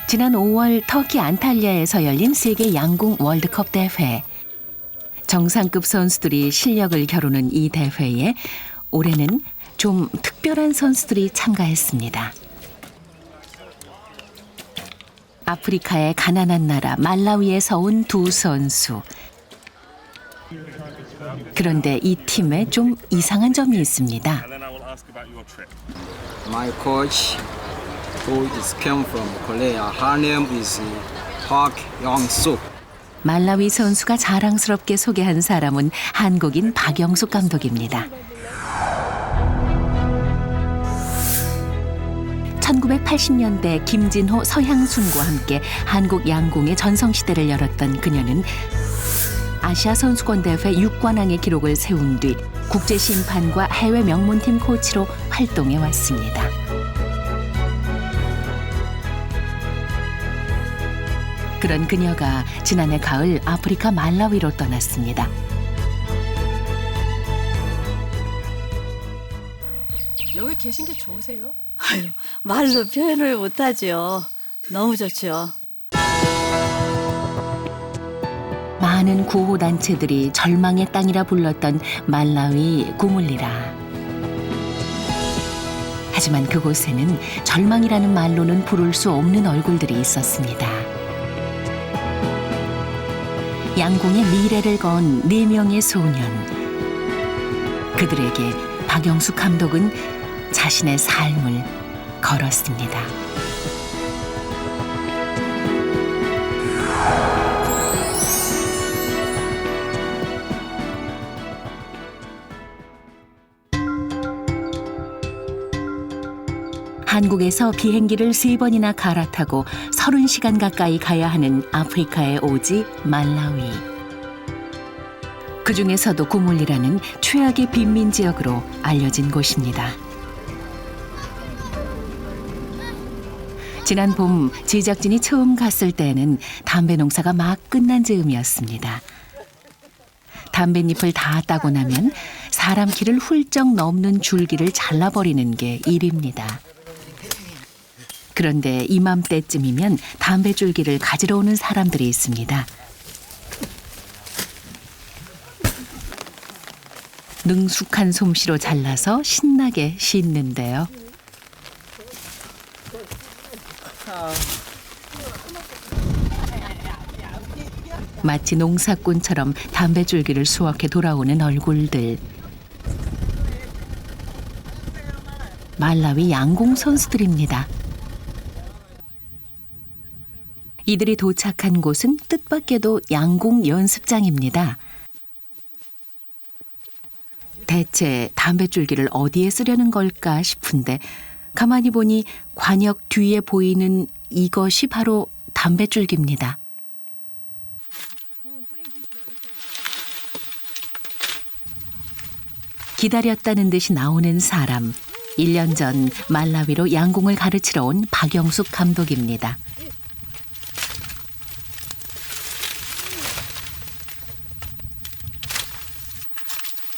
지난 5월 터키 안탈리아에서 열린 세계 양궁 월드컵 대회. 정상급 선수들이 실력을 겨루는 이 대회에 올해는 좀 특별한 선수들이 참가했습니다. 아프리카의 가난한 나라 말라위에서 온 두 선수. 그런데 이 팀에 좀 이상한 점이 있습니다. My coach, who is came from Korea, her name is Park Young-suk. 말라위 선수가 자랑스럽게 소개한 사람은 한국인 박영숙 감독입니다. 1980년대 김진호, 서향순과 함께 한국 양궁의 전성시대를 열었던 그녀는 아시아 선수권 대회 6관왕의 기록을 세운 뒤 국제심판과 해외 명문팀 코치로 활동해 왔습니다. 그런 그녀가 지난해 가을 아프리카 말라위로 떠났습니다. 여기 계신 게 좋으세요? 아유, 말로 표현을 못하죠. 너무 좋죠. 많은 구호단체들이 절망의 땅이라 불렀던 말라위 구물리라. 하지만 그곳에는 절망이라는 말로는 부를 수 없는 얼굴들이 있었습니다. 양궁의 미래를 건 4명의 소년. 그들에게 박영숙 감독은 자신의 삶을 걸었습니다. 한국에서 비행기를 3번이나 갈아타고 30시간 가까이 가야 하는 아프리카의 오지 말라위. 그중에서도 구물리라는 최악의 빈민 지역으로 알려진 곳입니다. 지난 봄 제작진이 처음 갔을 때는 담배 농사가 막 끝난 즈음이었습니다. 담뱃잎을 다 따고 나면 사람 키를 훌쩍 넘는 줄기를 잘라버리는 게 일입니다. 그런데 이맘때쯤이면 담배줄기를 가지러 오는 사람들이 있습니다. 능숙한 솜씨로 잘라서 신나게 씻는데요. 마치 농사꾼처럼 담배줄기를 수확해 돌아오는 얼굴들. 말라위 양궁 선수들입니다. 이들이 도착한 곳은 뜻밖에도 양궁 연습장입니다. 대체 담뱃줄기를 어디에 쓰려는 걸까 싶은데 가만히 보니 관역 뒤에 보이는 이것이 바로 담뱃줄기입니다. 기다렸다는 듯이 나오는 사람. 1년 전 말라위로 양궁을 가르치러 온 박영숙 감독입니다.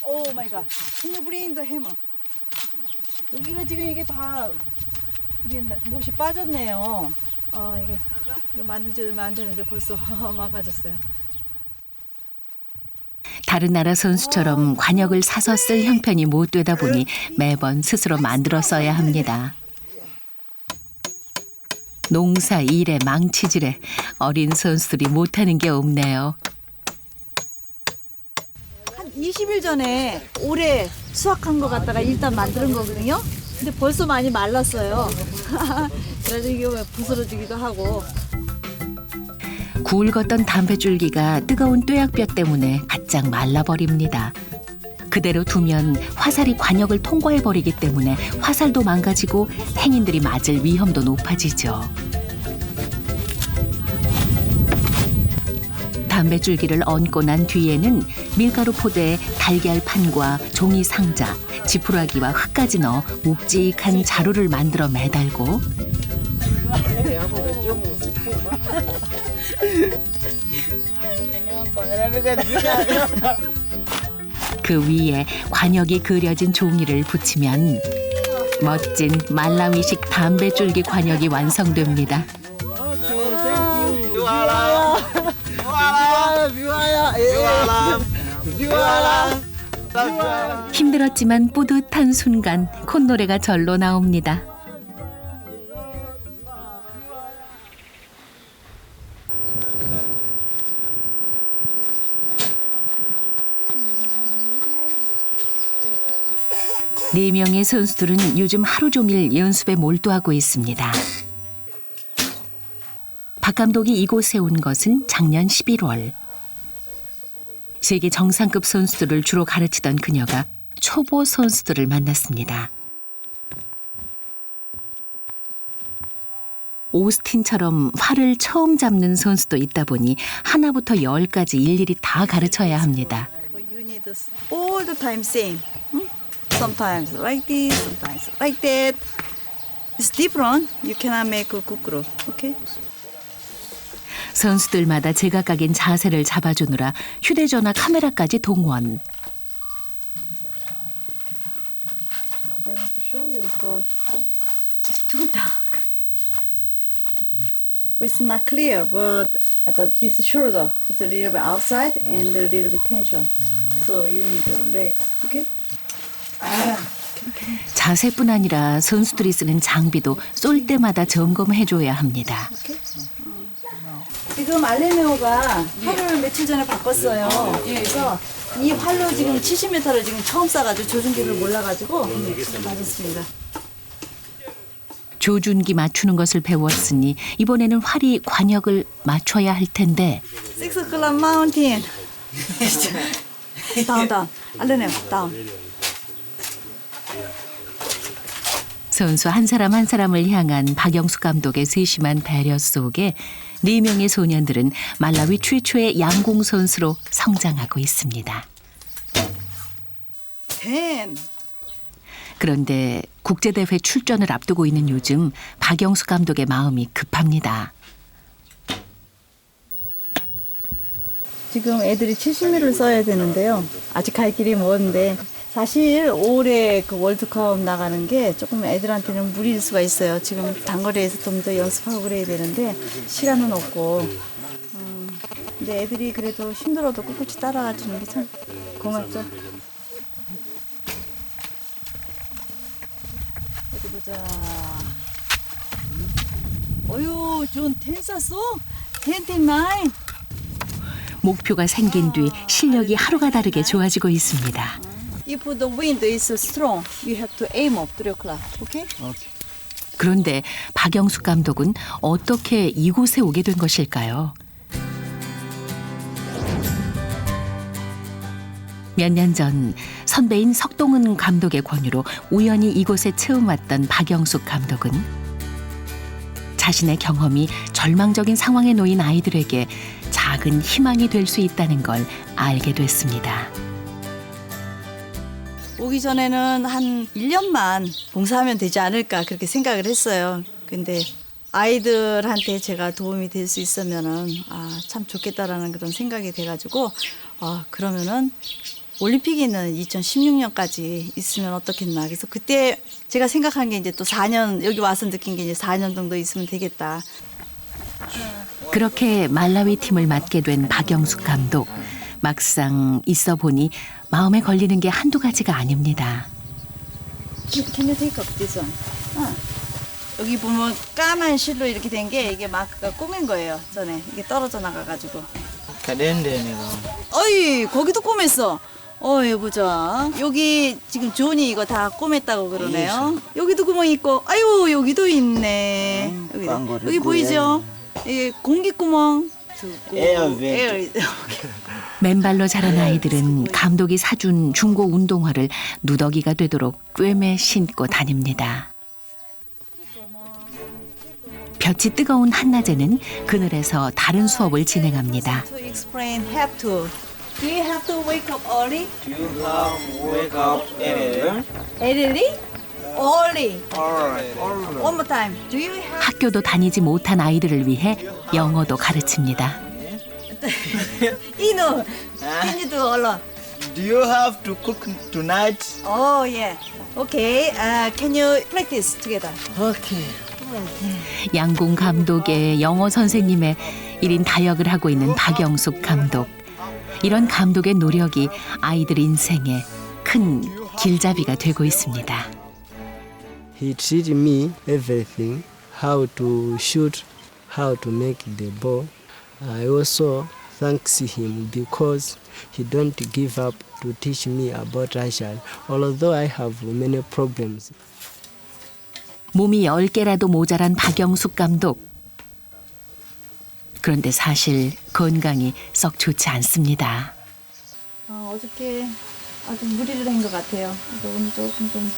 오 마이 갓. Can you bring the hammer? 여기가 지금 이게 다 이게 못이 빠졌네요. 이거 만든지 얼마 안 되는데 벌써 망가졌어요. 다른 나라 선수처럼 관역을 사서 쓸 형편이 못 되다 보니 매번 스스로 만들어 써야 합니다. 농사 일에 망치질에 어린 선수들이 못하는 게 없네요. 한 20일 전에 올해 수확한 거 갖다가 일단 만드는 거거든요. 근데 벌써 많이 말랐어요. 그래서 이게 부스러지기도 하고. 굵었던 담뱃줄기가 뜨거운 뙤약볕 때문에 바짝 말라버립니다. 그대로 두면 화살이 관역을 통과해버리기 때문에 화살도 망가지고 행인들이 맞을 위험도 높아지죠. 담뱃줄기를 얹고 난 뒤에는 밀가루 포대에 달걀판과 종이 상자, 지푸라기와 흙까지 넣어 묵직한 자루를 만들어 매달고 그 위에 관역이 그려진 종이를 붙이면 멋진 말라위식 담뱃줄기 관역이 완성됩니다. 힘들었지만 뿌듯한 순간 콧노래가 절로 나옵니다. 네 명의 선수들은 요즘 하루 종일 연습에 몰두하고 있습니다. 박 감독이 이곳에 온 것은 작년 11월. 세계 정상급 선수들을 주로 가르치던 그녀가 초보 선수들을 만났습니다. 오스틴처럼 활을 처음 잡는 선수도 있다 보니 하나부터 10까지 일일이 다 가르쳐야 합니다. You need this all the time same. Sometimes like this, sometimes like that. It's different. You cannot make a good group. Okay? 선수들마다 제각각인 자세를 잡아주느라 휴대전화 카메라까지 동원. I want to show you because it's too dark. It's not clear, but this shoulder is a little bit outside and a little bit tension. So you need the legs. Okay? 자세뿐 아니라 선수들이 쓰는 장비도 쏠 때마다 점검해줘야 합니다. 지금 알레메오가 활을 며칠 전에 바꿨어요. 그래서 이 활로 지금 70m를 지금 처음 쏴가지고 조준기를 몰라가지고 맞았습니다. 조준기 맞추는 것을 배웠으니 이번에는 활이 관역을 맞춰야 할 텐데 6 o'clock mountain. 다운. 알레메오 다운. 선수 한 사람 한 사람을 향한 박영수 감독의 세심한 배려 속에 4명의 소년들은 말라위 최초의 양궁 선수로 성장하고 있습니다. 10. 그런데 국제대회 출전을 앞두고 있는 요즘 박영수 감독의 마음이 급합니다. 지금 애들이 70m를 써야 되는데요. 아직 갈 길이 먼데 사실 올해 그 월드컵 나가는 게 조금 애들한테는 무리일 수가 있어요. 지금 단거리에서 좀 더 연습하고 그래야 되는데 시간은 없고 근데 애들이 그래도 힘들어도 꿋꿋이 따라가 주는 게 참 고맙죠. 어디 보자. 어휴, 존 10 쐈어? 10, 9. 목표가 생긴 뒤 실력이 하루가 다르게 좋아지고 있습니다. If the wind is strong, you have to aim up 3 o'clock. Okay? 그런데 박영수 감독은 어떻게 이곳에 오게 된 것일까요? 몇 년 전 선배인 석동은 감독의 권유로 우연히 이곳에 처음 왔던 박영숙 감독은 자신의 경험이 절망적인 상황에 놓인 아이들에게 작은 희망이 될 수 있다는 걸 알게 됐습니다. 오기 전에는 한 1년만 봉사하면 되지 않을까 그렇게 생각을 했어요. 근데 아이들한테 제가 도움이 될 수 있으면은 참 좋겠다라는 그런 생각이 돼가지고 그러면은 올림픽에는 2016년까지 있으면 어떻겠나. 그래서 그때 제가 생각한 게 이제 또 4년 여기 와서 느낀 게 이제 4년 정도 있으면 되겠다. 그렇게 말라위 팀을 맡게 된 박영숙 감독. 막상 있어 보니 마음에 걸리는 게 한두 가지가 아닙니다. Can you take up this one? 여기 보면 까만 실로 이렇게 된 게 이게 마크가 꾸민 거예요. 전에 이게 떨어져 나가가지고. 어이 거기도 꾸몄어. 보자. 여기 지금 존이 이거 다 꾸몄다고 그러네요. 여기도 구멍 있고, 아유 여기도 있네. 여기 보이죠? 이게 공기 구멍. 에어. 맨발로 자란 아이들은 감독이 사준 중고 운동화를 누더기가 되도록 꿰매 신고 다닙니다. 볕이 뜨거운 한낮에는 그늘에서 다른 수업을 진행합니다. To explain, have to. Do you have to wake up early? You have wake up early. Early? Early. Alright. One more time. Do you have? 학교도 다니지 못한 아이들을 위해 영어도 가르칩니다. Inu, can you do alone? Do you have to cook tonight? Oh yeah. Okay. Can you practice together? Okay. 양궁 감독의 영어 선생님의 1인 다역을 하고 있는 박영숙 감독. 이런 감독의 노력이 아이들 인생에 큰 길잡이가 되고 있습니다. He treated me everything, how to shoot, how to make the ball. I also thanks him because he don't give up to teach me about archery, although I have many problems. 몸이 10개라도 모자란 박영숙 감독. 그런데 사실 건강이 썩 좋지 않습니다. 어저께 좀 무리를 한 것 같아요. 그래서 오늘 조금 좀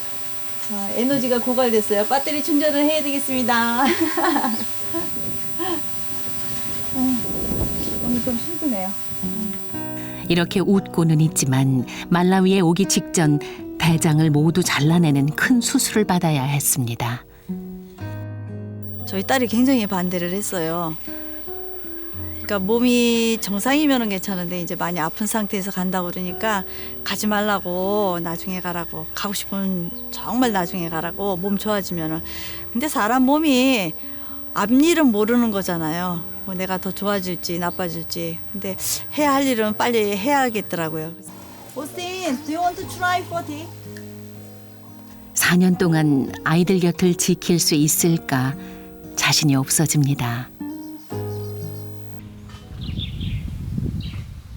에너지가 고갈됐어요. 배터리 충전을 해야 되겠습니다. 오늘 좀 힘드네요. 이렇게 웃고는 있지만 말라위에 오기 직전 대장을 모두 잘라내는 큰 수술을 받아야 했습니다. 저희 딸이 굉장히 반대를 했어요. 그러니까 몸이 정상이면은 괜찮은데 이제 많이 아픈 상태에서 간다고 그러니까 가지 말라고, 나중에 가라고, 가고 싶으면 정말 나중에 가라고, 몸 좋아지면은. 근데 사람 몸이 앞일은 모르는 거잖아요. 뭐 내가 더 좋아질지 나빠질지. 근데 해야 할 일은 빨리 해야겠더라고요. 오스틴, do you want to try 40? 4년 동안 아이들 곁을 지킬 수 있을까 자신이 없어집니다.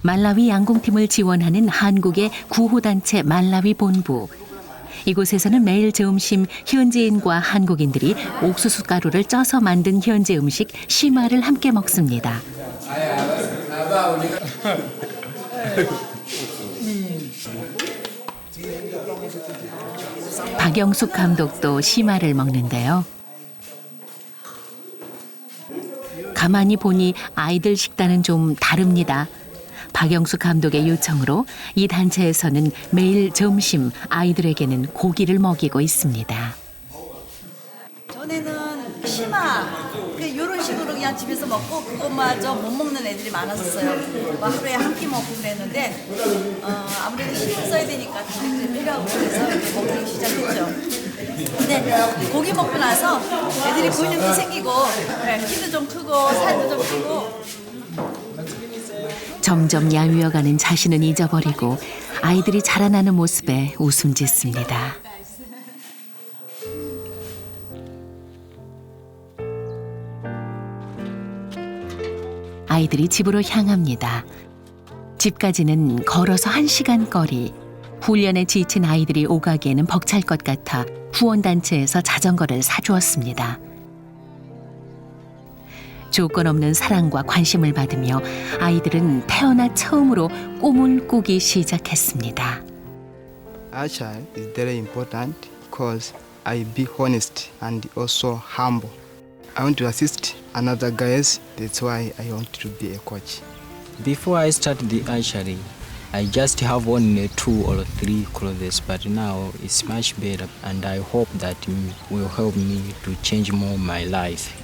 말라위 양궁팀을 지원하는 한국의 구호단체 말라위 본부. 이곳에서는 매일 점심 현지인과 한국인들이 옥수수 가루를 쪄서 만든 현지 음식 시마를 함께 먹습니다. 박영숙 감독도 시마를 먹는데요. 가만히 보니 아이들 식단은 좀 다릅니다. 박영숙 감독의 요청으로 이 단체에서는 매일 점심 아이들에게는 고기를 먹이고 있습니다. 전에는 심화 이런 식으로 그냥 집에서 먹고 그것마저 못 먹는 애들이 많았었어요. 뭐 하루에 한 끼 먹고 그랬는데 아무래도 신경 써야 되니까 다이어트 필요하고 그래서 이렇게 먹기 시작했죠. 근데 고기 먹고 나서 애들이 근육도 생기고 키도 좀 크고 살도 좀 찌고 점점 얄미워가는 자신은 잊어버리고 아이들이 자라나는 모습에 웃음 짓습니다. 아이들이 집으로 향합니다. 집까지는 걸어서 1시간 거리. 훈련에 지친 아이들이 오가기에는 벅찰 것 같아 후원단체에서 자전거를 사주었습니다. 조건 없는 사랑과 관심을 받으며 아이들은 태어나 처음으로 꿈을 꾸기 시작했습니다. Archery is very important because I be honest and also humble. I want to assist another guys. That's why I want to be a coach. Before I started the archery, I just have only 2 or 3 clothes, but now it's much better, and I hope that will help me to change more my life.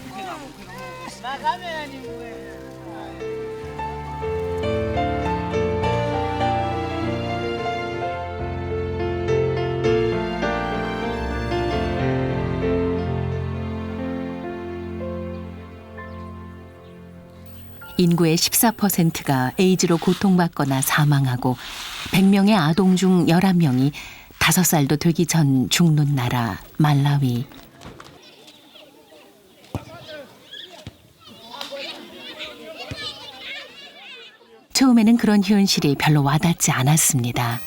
인구의 14%가 에이즈로 고통받거나 사망하고 100명의 아동 중 11명이 5살도 되기 전 죽는 나라 말라위. 처음에는 그런 현실이 별로 와닿지 않았습니다.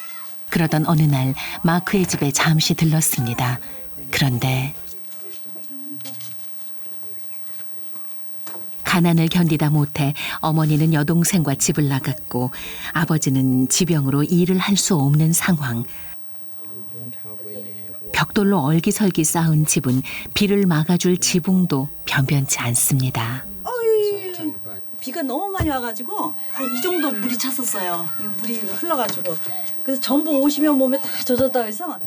그러던 어느 날 마크의 집에 잠시 들렀습니다. 그런데 가난을 견디다 못해 어머니는 여동생과 집을 나갔고 아버지는 지병으로 일을 할 수 없는 상황. 벽돌로 얼기설기 쌓은 집은 비를 막아줄 지붕도 변변치 않습니다. 비가 너무 많이 와가지고 이 정도 물이 찼었어요. 물이 흘러가지고 그래서 전부 오시면 몸에 다 젖었다고 해서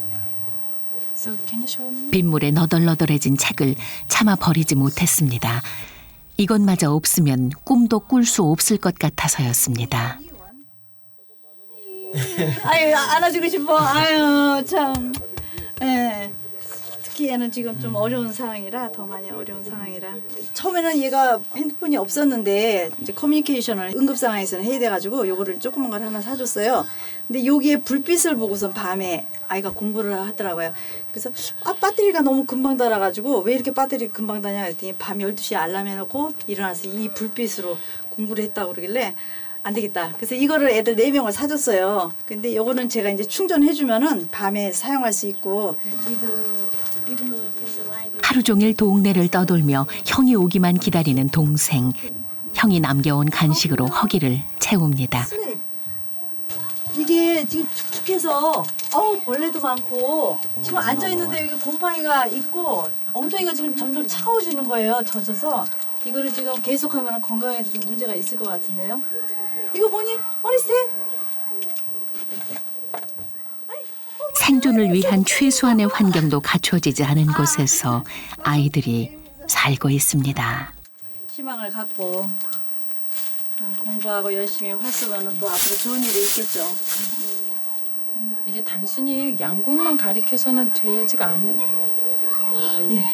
So can you show me? 빗물에 너덜너덜해진 책을 참아 버리지 못했습니다. 이것마저 없으면 꿈도 꿀 수 없을 것 같아서였습니다. 아유 안아주고 싶어. 아유 참. 예. 하스키에는 지금 좀 어려운 상황이라 더 많이 어려운 상황이라 처음에는 얘가 핸드폰이 없었는데 이제 커뮤니케이션을 응급 상황에서는 해야 돼가지고 요거를 조그만 걸 하나 사줬어요. 근데 여기에 불빛을 보고선 밤에 아이가 공부를 하더라고요. 그래서 배터리가 너무 금방 닳아가지고 왜 이렇게 배터리가 금방 닳냐 했더니 밤 12시에 알람 해놓고 일어나서 이 불빛으로 공부를 했다고 그러길래 안 되겠다. 그래서 이거를 애들 4명을 사줬어요. 근데 요거는 제가 이제 충전해주면은 밤에 사용할 수 있고. 하루 종일 동네를 떠돌며 형이 오기만 기다리는 동생. 형이 남겨온 간식으로 허기를 채웁니다. 이게 지금 축축해서 벌레도 많고 지금 앉아있는데 여기 곰팡이가 있고 엉덩이가 지금 점점 차가워지는 거예요. 젖어서. 이거를 지금 계속하면 건강에도 좀 문제가 있을 것 같은데요. 이거 뭐니? 어리세? 생존을 위한 최소한의 환경도 갖춰지지 않은 곳에서 아이들이 살고 있습니다. 희망을 갖고 공부하고 열심히 활성화는 또 앞으로 좋은 일이 있겠죠. 이게 단순히 양궁만 가리켜서는 되지가 않는. 예.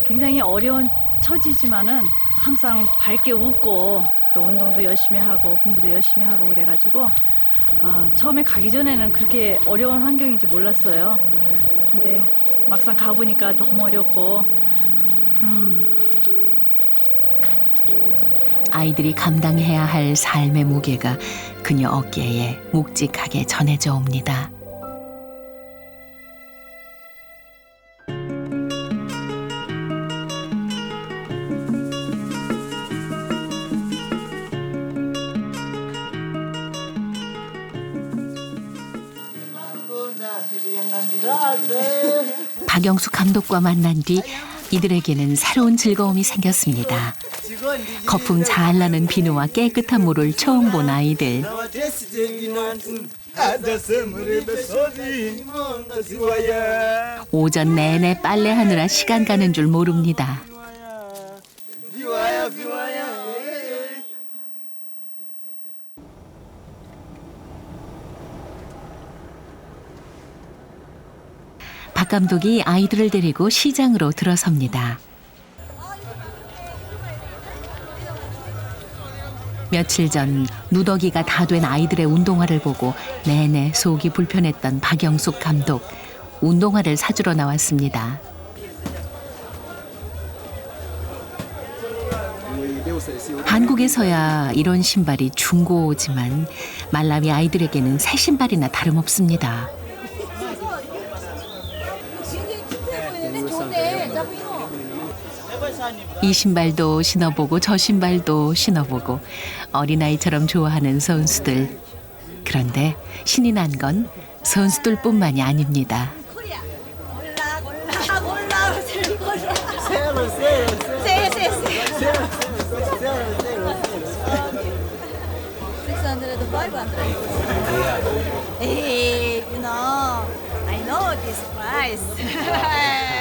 굉장히 어려운 처지지만은 항상 밝게 웃고 또 운동도 열심히 하고 공부도 열심히 하고 그래가지고 처음에 가기 전에는 그렇게 어려운 환경인 줄 몰랐어요. 근데 막상 가보니까 너무 어렵고 아이들이 감당해야 할 삶의 무게가 그녀 어깨에 묵직하게 전해져 옵니다. 박영수 감독과 만난 뒤 이들에게는 새로운 즐거움이 생겼습니다. 거품 잘 나는 비누와 깨끗한 물을 처음 본 아이들. 오전 내내 빨래하느라 시간 가는 줄 모릅니다. 박 감독이 아이들을 데리고 시장으로 들어섭니다. 며칠 전 누더기가 다 된 아이들의 운동화를 보고 내내 속이 불편했던 박영숙 감독. 운동화를 사주러 나왔습니다. 한국에서야 이런 신발이 중고지만 말라위 아이들에게는 새 신발이나 다름없습니다. 이 신발도 신어보고 저 신발도 신어보고 어린아이처럼 좋아하는 선수들. 그런데 신이 난 건 선수들뿐만이 아닙니다.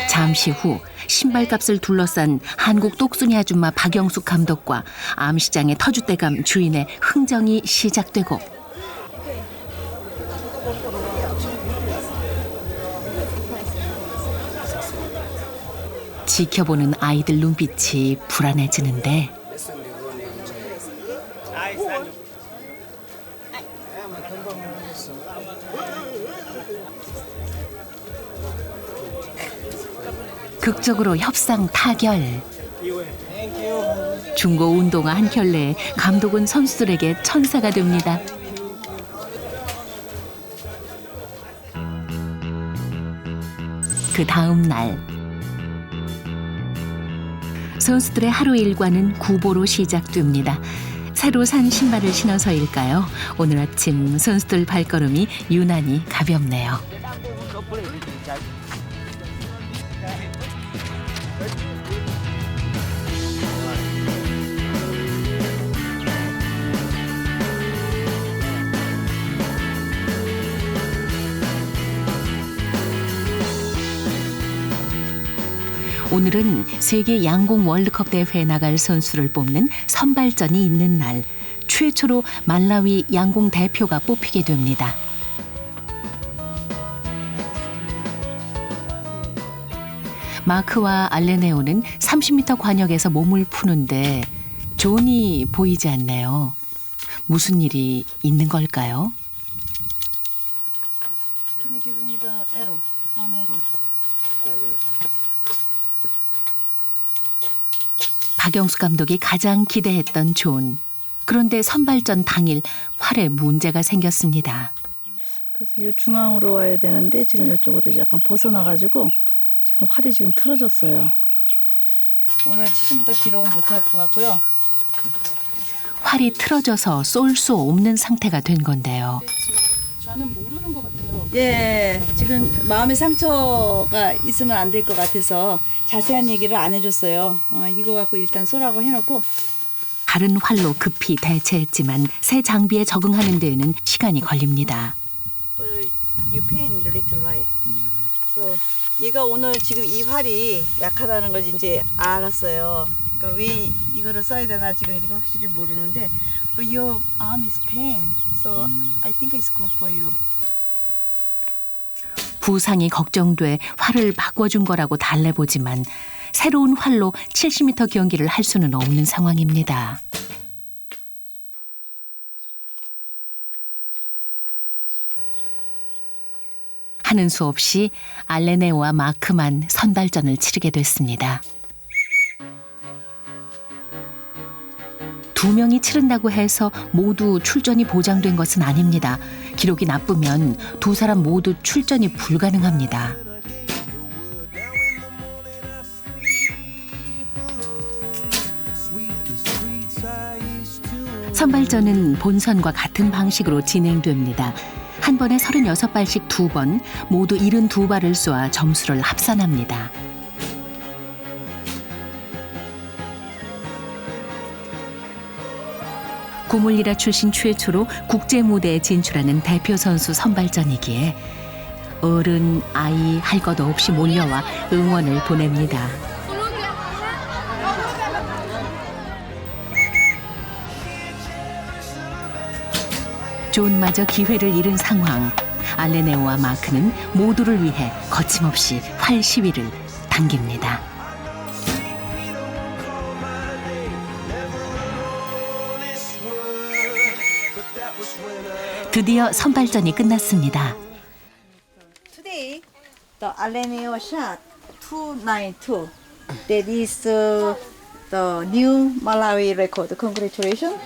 잠시 후 신발값을 둘러싼 한국 똑순이 아줌마 박영숙 감독과 암시장의 터줏대감 주인의 흥정이 시작되고 지켜보는 아이들 눈빛이 불안해지는데 극적으로 협상 타결. 중고 운동화 한 켤레에 감독은 선수들에게 천사가 됩니다. 그 다음 날 선수들의 하루 일과는 구보로 시작됩니다. 새로 산 신발을 신어서일까요? 오늘 아침 선수들 발걸음이 유난히 가볍네요. 오늘은 세계 양궁 월드컵 대회에 나갈 선수를 뽑는 선발전이 있는 날. 최초로 말라위 양궁 대표가 뽑히게 됩니다. 마크와 알레네오는 30m 관역에서 몸을 푸는데 존이 보이지 않네요. 무슨 일이 있는 걸까요? Can you give me the arrow? One arrow. 박영수 감독이 가장 기대했던 존. 그런데 선발전 당일 활에 문제가 생겼습니다. 그래서 이 중앙으로 와야 되는데 지금 이쪽으로 약간 벗어나가지고 지금 활이 지금 틀어졌어요. 오늘 70m 기록은 못할 것 같고요. 활이 틀어져서 쏠 수 없는 상태가 된 건데요. 저는 모르는 것 같아요. 예, 지금 마음의 상처가 있으면 안 될 것 같아서 자세한 얘기를 안 해줬어요. 이거 갖고 일단 쏘라고 해놓고. 다른 활로 급히 대체했지만 새 장비에 적응하는 데에는 시간이 걸립니다. You pain a little right. So 얘가 오늘 지금 이 활이 약하다는 걸 이제 알았어요. 그러니까 왜 이거를 써야 되나 지금 확실히 모르는데, but your arm is pain, so I think it's good for you. 부상이 걱정돼 활을 바꿔준 거라고 달래보지만 새로운 활로 70m 경기를 할 수는 없는 상황입니다. 하는 수 없이 알레네오와 마크만 선발전을 치르게 됐습니다. 두 명이 치른다고 해서 모두 출전이 보장된 것은 아닙니다. 기록이 나쁘면 두 사람 모두 출전이 불가능합니다. 선발전은 본선과 같은 방식으로 진행됩니다. 한 번에 36발씩 2번, 모두 72발을 쏘아 점수를 합산합니다. 고물리라 출신 최초로 국제 무대에 진출하는 대표 선수 선발전이기에 어른, 아이 할 것 없이 몰려와 응원을 보냅니다. 존마저 기회를 잃은 상황. 알레네오와 마크는 모두를 위해 거침없이 활 시위를 당깁니다. 드디어 선발전이 끝났습니다. Today, the Aleneo shot 292. That is the new Malawi record. Congratulations.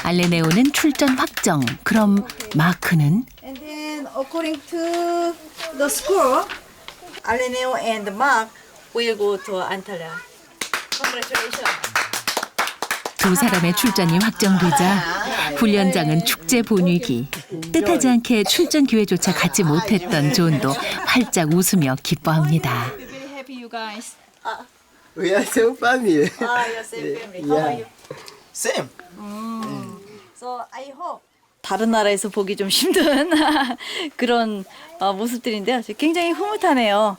알레네오는 출전 확정. 그럼 마크는? And then, according to the score, Aleneo and Mark will go to Antalya. Congratulations. 두 사람의 출전이 확정되자 훈련장은 축제 분위기. 뜻하지 않게 출전 기회조차 갖지 못했던 존도 활짝 웃으며 기뻐합니다. Very happy, you guys. We are same family. You're same family. How are you? Same. So I hope 다른 나라에서 보기 좀 힘든 그런 모습들인데요. 굉장히 흐뭇하네요.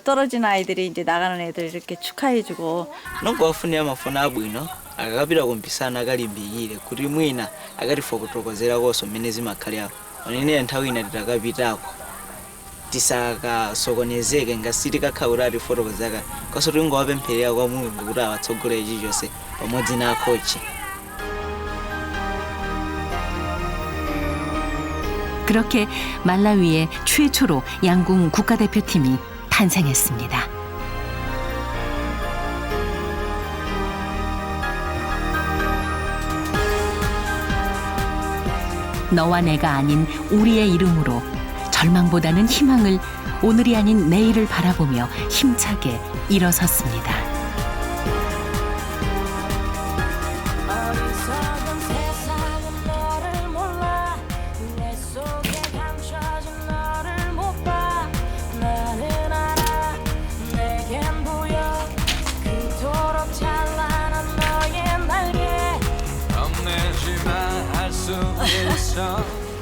떨어진 아이들이 이제 나가는 애들 이렇게 축하해주고. Nokwafunira amafuna abwino agakabira kumpisana agali mbiyire kuri mwina agalifa okutokozerako osomene zimakhalyawo onene nthawi ina titakapitako tisakasokonezeke nga sitikakhaula atifotokozaka koso tingowapempherera kwa Mulungu kuti awatsogolere chilichonse pamodzi na akochi. 그렇게 말라위의 최초로 양궁 국가대표팀이 탄생했습니다. 너와 내가 아닌 우리의 이름으로 절망보다는 희망을, 오늘이 아닌 내일을 바라보며 힘차게 일어섰습니다.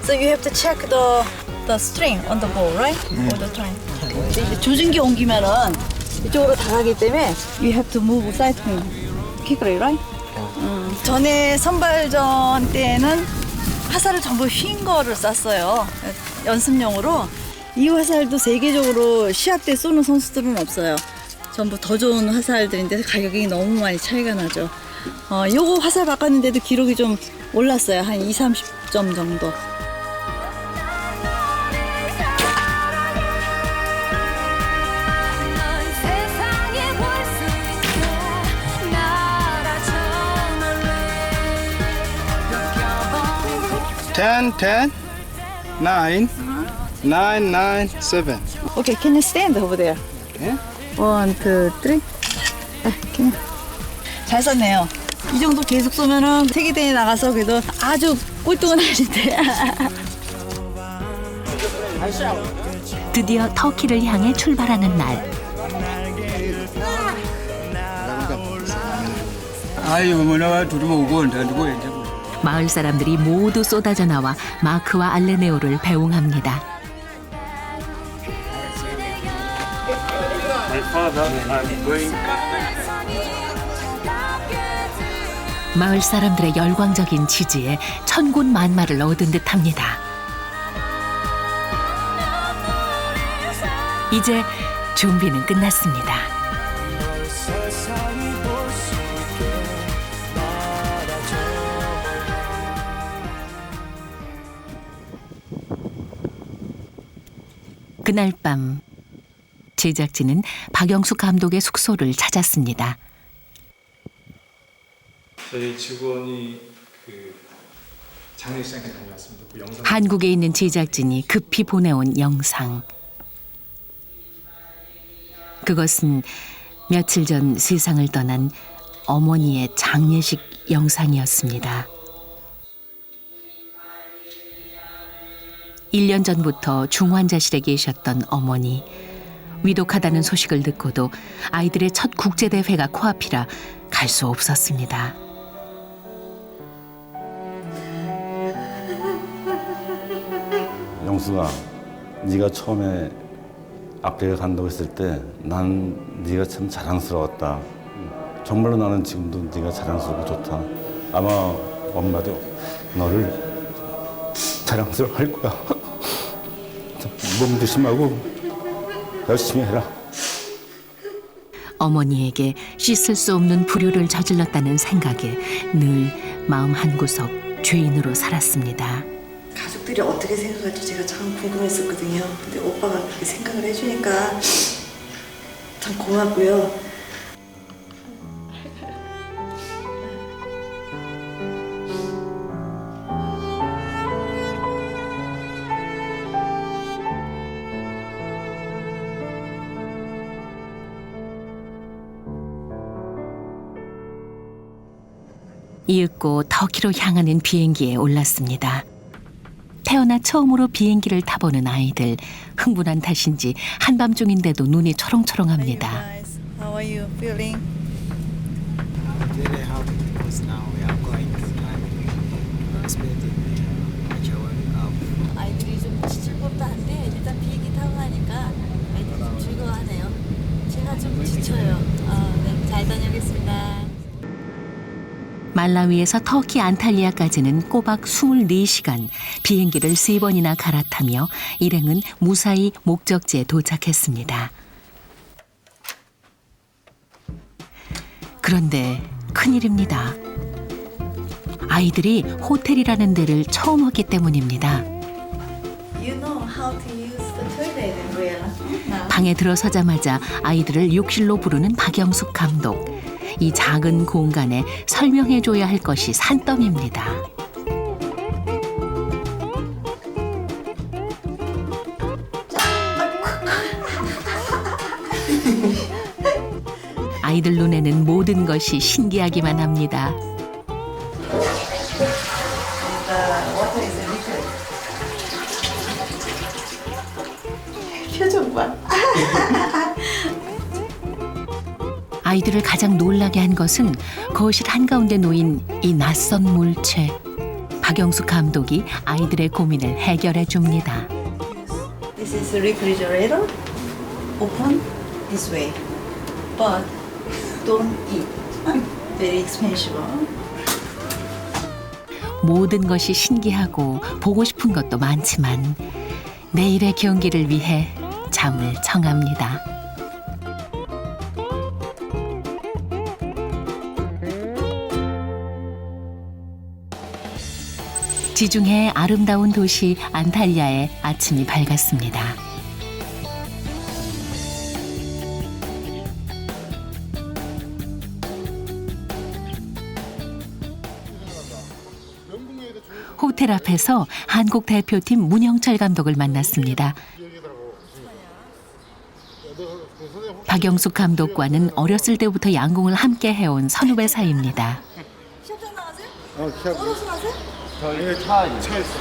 So you have to check the string on the bow, right? All the time. 이제 조준기 옮기면은 이쪽으로 다 가기 때문에 you have to move cycling quickly, right? 전에 선발전 때는 화살을 전부 휜 거를 쐈어요. 연습용으로. 이 화살도 세계적으로 시합 때 쏘는 선수들은 없어요. 전부 더 좋은 화살들인데 가격이 너무 많이 차이가 나죠. 요거 화살 바꿨는데도 기록이 좀 올랐어요. 한 20-30점 정도. Ten, 9, 9, 7. Okay, can you stand over there? Okay. 1, 2, 3. can you? 잘 쐈네요. 이 정도 계속 쏘면은 세계대회 나가서 그래도 아주 꼴등은 하신데. 드디어 터키를 향해 출발하는 날. 마을 사람들이 모두 쏟아져 나와 마크와 알레네오를 배웅합니다. 마을 사람들의 열광적인 지지에 천군만마를 얻은 듯합니다. 이제 준비는 끝났습니다. 그날 밤 제작진은 박영숙 감독의 숙소를 찾았습니다. 저희 직원이 그 장례식장에 다녀왔습니다. 그 영상 한국에 있는 제작진이 급히 보내온 영상. 그것은 며칠 전 세상을 떠난 어머니의 장례식 영상이었습니다. 1년 전부터 중환자실에 계셨던 어머니. 위독하다는 소식을 듣고도 아이들의 첫 국제대회가 코앞이라 갈 수 없었습니다. 영수가 네가 처음에 아프리카 간다고 했을 때 난 네가 참 자랑스러웠다. 정말로 나는 지금도 네가 자랑스럽고 좋다. 아마 엄마도 너를 자랑스러워할 거야. 몸 조심하고 열심히 해라. 어머니에게 씻을 수 없는 불효를 저질렀다는 생각에 늘 마음 한구석 죄인으로 살았습니다. 가족들이 어떻게 생각할지 제가 참 궁금했었거든요. 근데 오빠가 그렇게 생각을 해주니까 참 고맙고요. 이윽고 터키로 향하는 비행기에 올랐습니다. 태어나 처음으로 비행기를 타보는 아이들. 흥분한 탓인지 한밤중인데도 눈이 초롱초롱합니다. How are you feeling? Very happy because now we are going to Thailand. Spending 아이들이 좀 지칠 법도 한데 일단 비행기 타고 가니까 아이들이 좀 즐거워하네요. 제가 좀 지쳐요. 네, 잘 다녀오겠습니다. 말라위에서 터키 안탈리아까지는 꼬박 24시간 비행기를 3번이나 갈아타며 일행은 무사히 목적지에 도착했습니다. 그런데 큰일입니다. 아이들이 호텔이라는 데를 처음 왔기 때문입니다. You know how to use the toilet, Gabriela? 방에 들어서자마자 아이들을 욕실로 부르는 박영숙 감독. 이 작은 공간에 설명해줘야 할 것이 산더미입니다. 아이들 눈에는 모든 것이 신기하기만 합니다. 표정 봐. 아이들을 가장 놀라게 한 것은 거실 한가운데 놓인 이 낯선 물체. 박영숙 감독이 아이들의 고민을 해결해 줍니다. This is a refrigerator. Open this way. but don't eat. Very expensive. 모든 것이 신기하고 보고 싶은 것도 많지만 내일의 경기를 위해 잠을 청합니다. 지중해의 아름다운 도시 안탈리아의 아침이 밝았습니다. 호텔 앞에서 한국 대표팀 문영철 감독을 만났습니다. 박영숙 감독과는 어렸을 때부터 양궁을 함께 해온 선후배 사이입니다. 시합장 나가세요? 시합. 떨어서 가세요? 저희 차에 있어.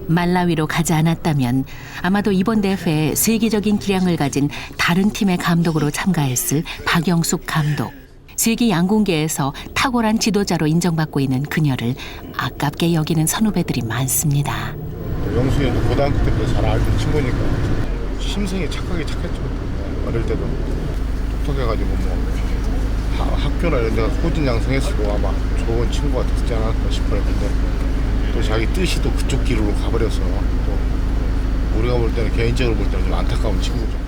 말라위로 가지 않았다면 아마도 이번 대회에 세계적인 기량을 가진 다른 팀의 감독으로 참가했을 박영숙 감독. 세계 양궁계에서 탁월한 지도자로 인정받고 있는 그녀를 아깝게 여기는 선후배들이 많습니다. 영수이는 고등학교 때부터 잘 알던 친구니까 심성이 착하게 착했죠. 어릴 때도 똑똑해가지고 뭐 학교나 이런 데가 호진 양성했어도 아마 좋은 친구가 됐지 않았을까 싶어요. 근데 또 자기 뜻이 또 그쪽 길로 가버려서 또 우리가 볼 때는 개인적으로 볼 때는 좀 안타까운 친구죠.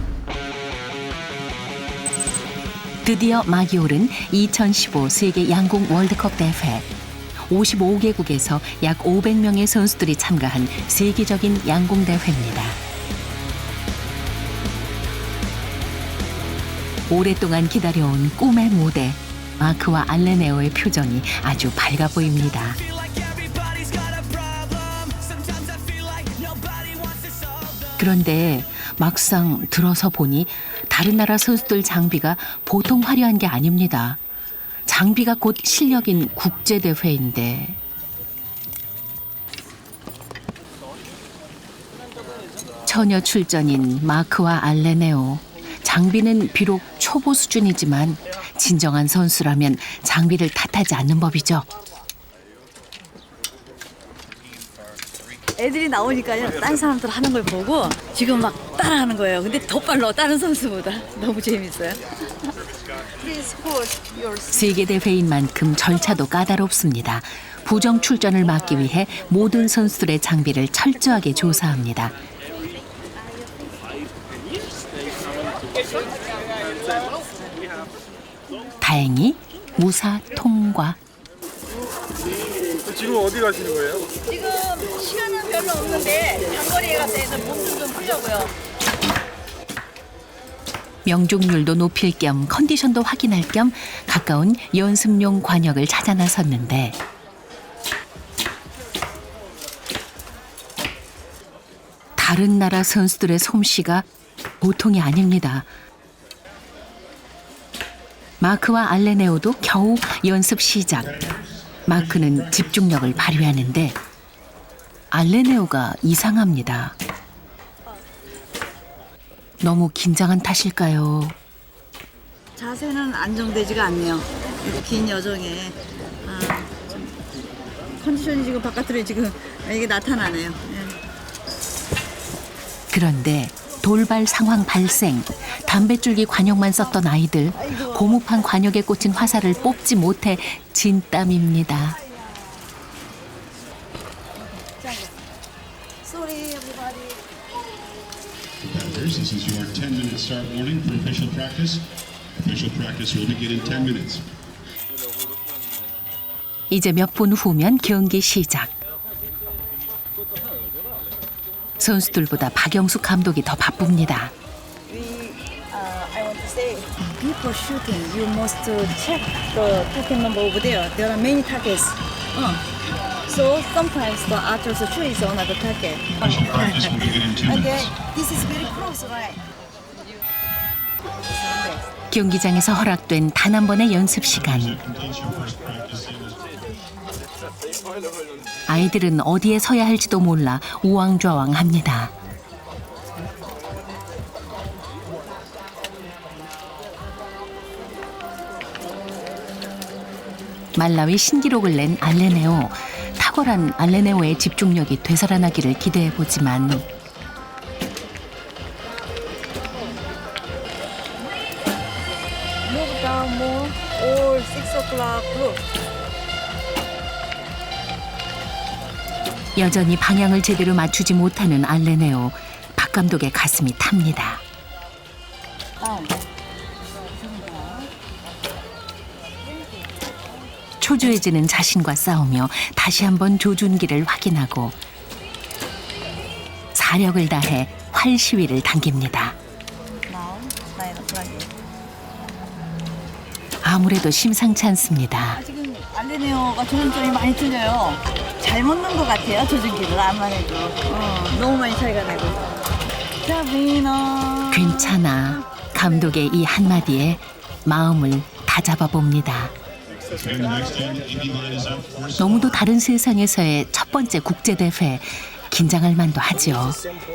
드디어 막이 오른 2015 세계 양궁 월드컵 대회. 55개국에서 약 500명의 선수들이 참가한 세계적인 양궁 대회입니다. 오랫동안 기다려온 꿈의 무대. 마크와 알레네오의 표정이 아주 밝아 보입니다. 그런데 막상 들어서 보니 다른 나라 선수들 장비가 보통 화려한 게 아닙니다. 장비가 곧 실력인 국제대회인데 처녀 출전인 마크와 알레네오. 장비는 비록 초보 수준이지만 진정한 선수라면 장비를 탓하지 않는 법이죠. 애들이 나오니까요. 다른 사람들 하는 걸 보고 지금 막 따라하는 거예요. 근데 더 빨라 다른 선수보다. 너무 재밌어요. 세계대회인 만큼 절차도 까다롭습니다. 부정 출전을 막기 위해 모든 선수들의 장비를 철저하게 조사합니다. 다행히 무사 통과. 지금 어디 가시는 거예요? 지금 시간은 별로 없는데 장거리에 갈 때는 몸 좀 풀려고요. 명중률도 높일 겸 컨디션도 확인할 겸 가까운 연습용 관역을 찾아 나섰는데 다른 나라 선수들의 솜씨가 보통이 아닙니다. 마크와 알레네오도 겨우 연습 시작. 마크는 집중력을 발휘하는데 알레네오가 이상합니다. 너무 긴장한 탓일까요? 자세는 안정되지가 않네요. 긴 여정에 좀 컨디션이 지금 바깥으로 지금 이게 나타나네요. 네. 그런데 돌발 상황 발생. 담뱃줄기 관역만 썼던 아이들. 고무판 관역에 꽂힌 화살을 뽑지 못해 진땀입니다. Sorry, everybody. This is your 10-minute start warning for official practice. Official practice will begin in 10 minutes. 이제 몇 분 후면 경기 시작. 선수들보다 박영숙 감독이 더 바쁩니다. I want to say, before shooting, you must check the target number over there. There are many targets. So sometimes the archers choose another target. Official practice will begin in 2 And minutes. this is very close, right? 경기장에서 허락된 단 한 번의 연습 시간. Complete your first practice. 아이들은 어디에 서야 할지도 몰라 우왕좌왕합니다. 말라위 신기록을 낸 알레네오. 탁월한 알레네오의 집중력이 되살아나기를 기대해보지만 Move down more. Or 6 o'clock. Look. 여전히 방향을 제대로 맞추지 못하는 알레네오. 박 감독의 가슴이 탑니다. 초조해지는 자신과 싸우며 다시 한번 조준기를 확인하고 사력을 다해 활 시위를 당깁니다. Now, 9 o'clock. 아무래도 심상치 않습니다. 지금 알레네오가 조준점이 많이 틀려요. 잘못 넣은 것 같아요. 조준기를 안만 해도. 너무 많이 차이가 나고. 자, 위너. 괜찮아. 감독의 이 한마디에 마음을 다잡아 봅니다. 너무도 다른 세상에서의 첫 번째 국제대회. 긴장할 만도 하죠.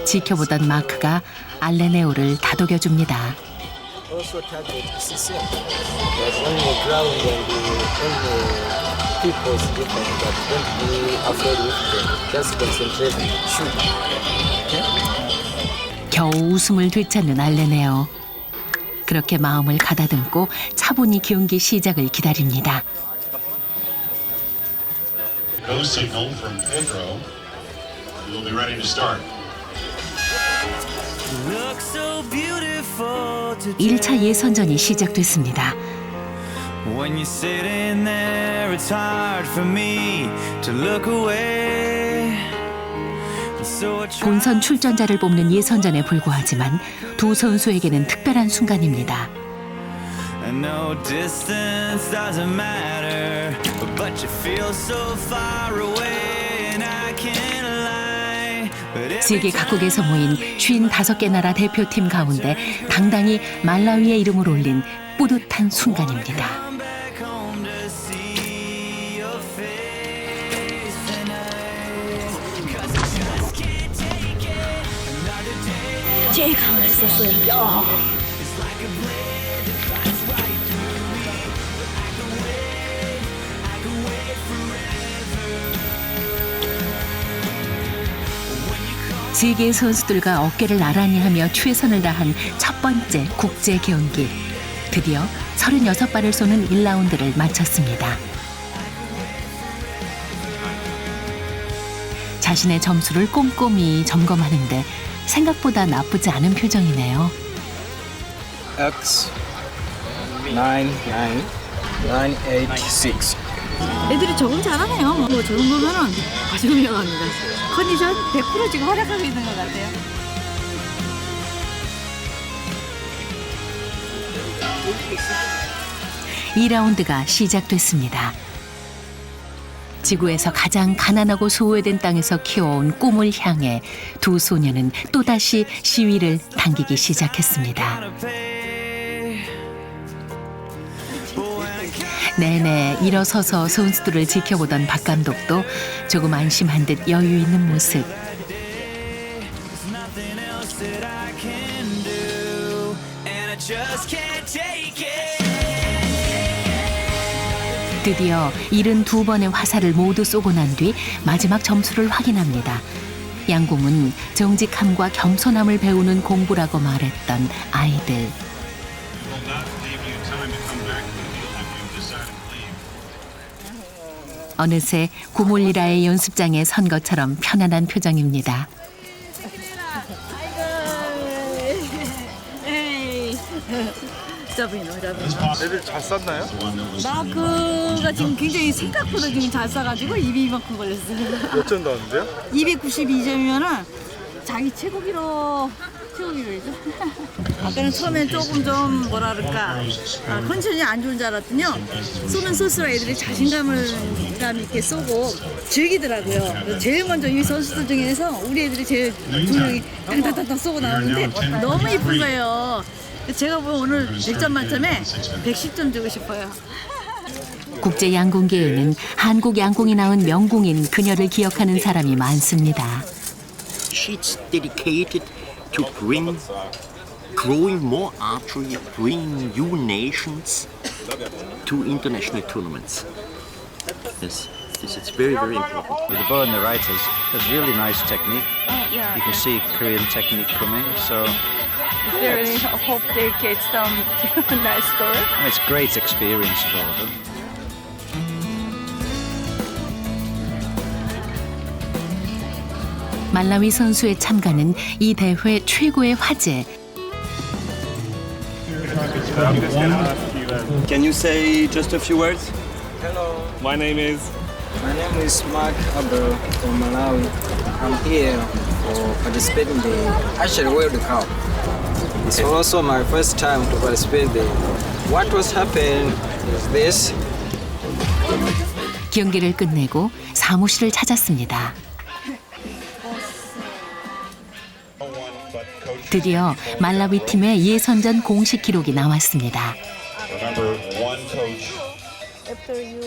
지켜보던 마크가 알레네오를 다독여줍니다. Also target is the same. But on the ground and the people is different, but don't be afraid with them. Just concentrate, shoot. Okay? 겨우 웃음을 되찾는 알레네오. 그렇게 마음을 가다듬고 차분히 경기 시작을 기다립니다. Go signal from Pedro. We'll be ready to start. 1차 예선전이 시작됐습니다. When you're sitting there, it's hard for me to look away. So I try 본선 출전자를 뽑는 예선전에 불과하지만 두 선수에게는 특별한 순간입니다. and no distance doesn't matter, but you feel so far away, and I can't lie. But every 세계 각국에서 모인 55개 나라 대표팀 가운데 당당히 말라위의 이름을 올린 뿌듯한 순간입니다. come back home to see your face tonight, 'cause I just can't take it another day. 제일 강했었어요. 세계 선수들과 어깨를 나란히 하며 최선을 다한 첫 번째 국제 경기. 드디어 36발을 쏘는 1라운드를 마쳤습니다. 자신의 점수를 꼼꼼히 점검하는데 생각보다 나쁘지 않은 표정이네요. X 996. 애들이 적응 잘하네요. 뭐 저 정도면은 아주 훌륭합니다. 컨디션 100% 지금 활약하고 있는 것 같아요. (2라운드가) 시작됐습니다. 지구에서 가장 가난하고 소외된 땅에서 키워온 꿈을 향해 두 소녀는 또다시 시위를 당기기 시작했습니다. 내내 일어서서 선수들을 지켜보던 박 감독도 조금 안심한 듯 여유 있는 모습. 드디어 72번의 화살을 모두 쏘고 난 뒤 마지막 점수를 확인합니다. 양궁은 정직함과 겸손함을 배우는 공부라고 말했던 아이들. 어느새 구몰리라의 연습장에 선 것처럼 편안한 표정입니다. 애들 잘 쌌나요? 마크가 지금 굉장히 생각보다 지금 잘 싸가지고 입이 이만큼 걸렸어요. 몇 점 나왔는데요? 292점이면은 자기 최고기로죠. 아까는 처음엔 조금 좀 뭐라 그럴까 컨디션이 안 좋은 줄 알았더니요. 쏘면 쏠수록 애들이 자신감 있게 쏘고 즐기더라고요. 제일 먼저 이 선수들 중에서 우리 애들이 제일 조용히 당당당 쏘고 나오는데 너무 이쁜 거예요. 제가 보면 오늘 100점 만점에 110점 주고 싶어요. 국제 양궁계에는 한국 양궁이 낳은 명궁인 그녀를 기억하는 사람이 많습니다. She's dedicated to growing more archery, bringing new nations to international tournaments. Yes, it's very, very important. With the bow and the right is really nice technique. Yeah. You can see Korean technique coming, so I really hope they get some nice score. it's great experience for them. 말라위 선수의 참가는 이 대회 최고의 화제. Can you say just a few words? Hello, my name is Mark Abel from Malawi. I'm here for participating in the Archery World Cup. It's also my first time to participate there. What was happening is this. 경기를 끝내고 사무실을 찾았습니다. 드디어 말라위 팀의 예선전 공식 기록이 나왔습니다.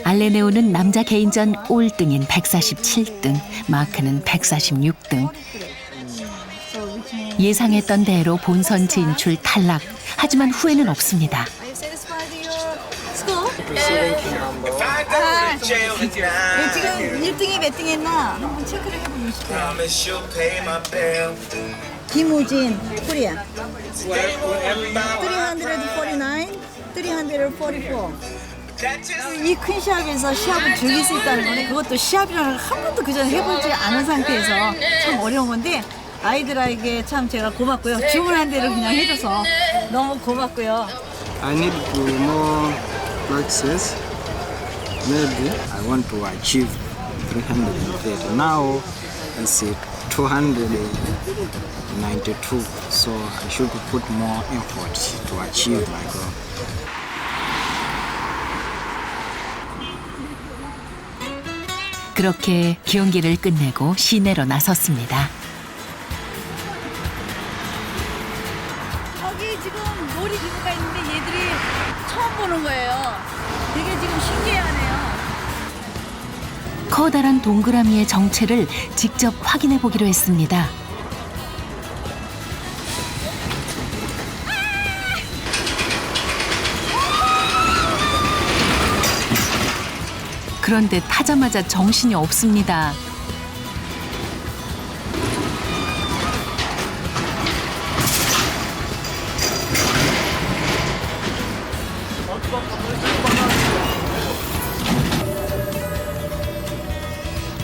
알레네오는 남자 개인전 꼴등인 147등, 마크는 146등. 예상했던 대로 본선 진출 탈락. 하지만 후회는 없습니다. 지금 1등이 몇 등 했나 한번 체크를 해보시죠. 김우진, 코리아. 349, 344. 이 큰 시합에서 시합을 즐길 수 있다는 거는 그것도 시합이라는 걸 한 번도 그전에 해보지 않은 상태에서 참 어려운 건데 아이들에게 참 제가 고맙고요. 주문한 대로 그냥 해줘서 너무 고맙고요. I need to more practice. Maybe I want to achieve 330. Now it's 292, so I should put more effort to achieve my goal. 그렇게 경기를 끝내고 시내로 나섰습니다. 저기 지금 놀이기구가 있는데 얘들이 처음 보는 거예요. 되게 지금 신기해하네요. 커다란 동그라미의 정체를 직접 확인해 보기로 했습니다. 그런데 타자마자 정신이 없습니다.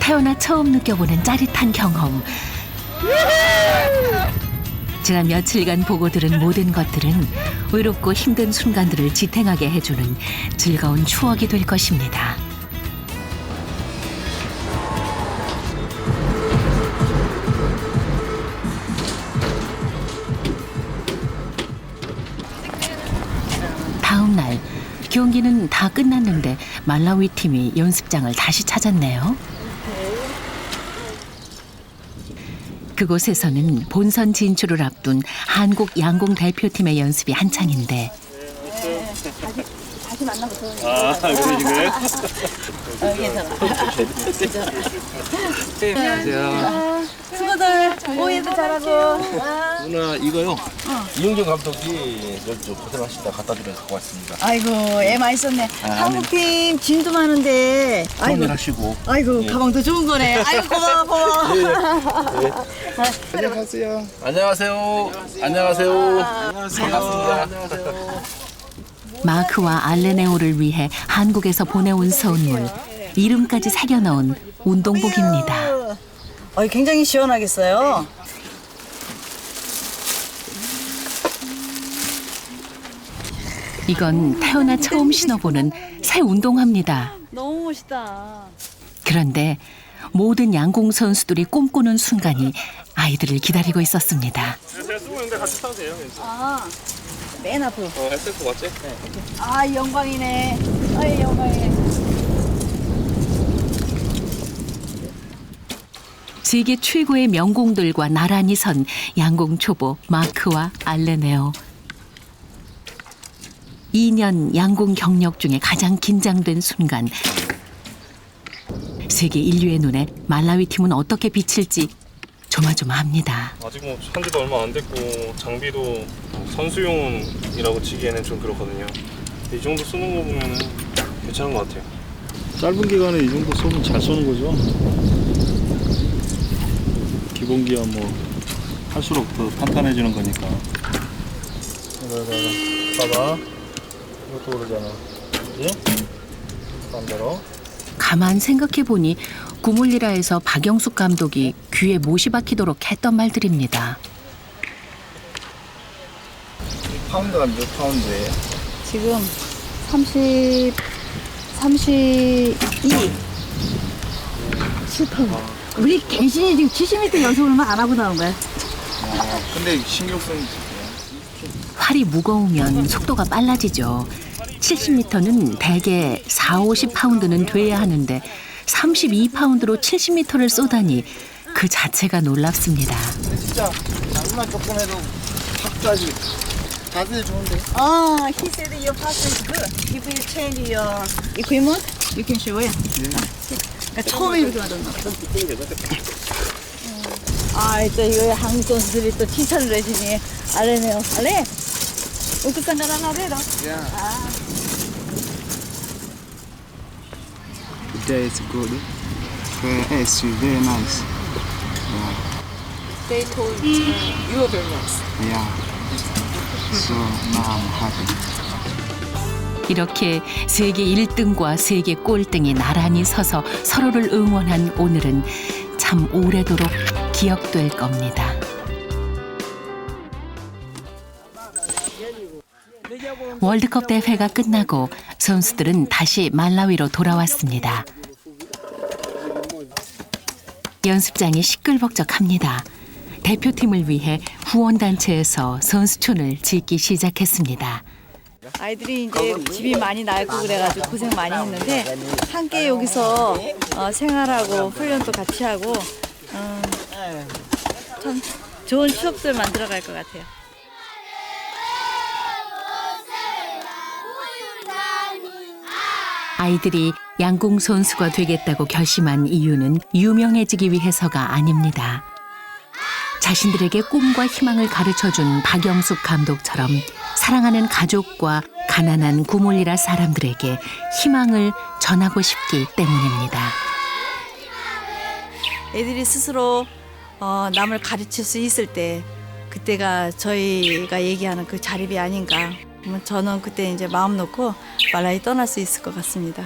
태어나 처음 느껴보는 짜릿한 경험. 지난 며칠간 보고 들은 모든 것들은 외롭고 힘든 순간들을 지탱하게 해주는 즐거운 추억이 될 것입니다. 다음 날 경기는 다 끝났는데 말라위 팀이 연습장을 다시 찾았네요. 그곳에서는 본선 진출을 앞둔 한국 양궁 대표팀의 연습이 한창인데 다시 만나보세요. 그러시네. 안녕하세요. 수고들 오해도 잘하고. 누나 이거요. 이용경 감독이 좀 고생하시다 갖다 주려 갖고 왔습니다. 아이고 애 많이 썼네. 한국팀 짐도 많은데. 처음에 하시고. 아이고 가방도 좋은 거네. 아이고 고마워 고마워. 안녕하세요. 안녕하세요. 안녕하세요. 반갑습니다. 마크와 알레네오를 위해 한국에서 보내온 선물, 이름까지 새겨넣은 운동복입니다. 굉장히 시원하겠어요. 이건 태어나 처음 신어보는 새 운동화입니다. 너무 멋있다. 그런데 모든 양궁 선수들이 꿈꾸는 순간이 아이들을 기다리고 있었습니다. 제가 쓰고 있는데 같이 타도 돼요. 맨 앞으로. SF 맞지? 네. 아 영광이네. 아이 영광이네. 세계 최고의 명공들과 나란히 선 양궁 초보 마크와 알레네오. 2년 양궁 경력 중에 가장 긴장된 순간. 세계 인류의 눈에 말라위 팀은 어떻게 비칠지 조마조마합니다. 아직 뭐 한지도 얼마 안 됐고 장비도 선수용이라고 치기에는 좀 그렇거든요. 이 정도 쓰는 거 보면은 괜찮은 것 같아요. 짧은 기간에 이 정도 쏘면 잘 쏘는 거죠. 기본기야 뭐 할수록 더 탄탄해지는 거니까. 봐봐. 이것도 그러잖아. 그지? 반대로. 가만 생각해보니 구물리라에서 박영숙 감독이 귀에 못이 박히도록 했던 말들입니다. 파운드가 몇 파운드예요? 지금 32. 7파운드. 우리 개신이 지금 70m 연속을만 안 하고 나온 거야. 근데 신경 쓰는 활이 무거우면 속도가 빨라지죠. 70m는 대개 4, 50파운드는 돼야 하는데 32파운드로 70m를 쏘다니 그 자체가 놀랍습니다. 진짜 장난 조금 해도 확 쏴지. 자세 좋은데. He said your passion is good. If you change your equipment, you can show it. 그러니까 처음에 이렇게 맞았나? 또 이거 한국 선수들이 또 칭찬을 해주니 알레네요. 알레? 우크산 가라 나래로. The day is good. It's very nice. They told you are very nice. Yeah. So now I'm happy. 이렇게 세계 1등과 세계 꼴등이 나란히 서서 서로를 응원한 오늘은 참 오래도록 기억될 겁니다. 월드컵 대회가 끝나고 선수들은 다시 말라위로 돌아왔습니다. 연습장이 시끌벅적합니다. 대표팀을 위해 후원단체에서 선수촌을 짓기 시작했습니다. 아이들이 이제 집이 많이 낡고 그래가지고 고생 많이 했는데 함께 여기서 생활하고 훈련도 같이 하고 참 좋은 추억들 만들어갈 것 같아요. 아이들이 양궁 선수가 되겠다고 결심한 이유는 유명해지기 위해서가 아닙니다. 자신들에게 꿈과 희망을 가르쳐준 박영숙 감독처럼 사랑하는 가족과 가난한 구몰리라 사람들에게 희망을 전하고 싶기 때문입니다. 애들이 스스로 남을 가르칠 수 있을 때 그때가 저희가 얘기하는 그 자립이 아닌가. 저는 그때 이제 마음 놓고 말라위 떠날 수 있을 것 같습니다.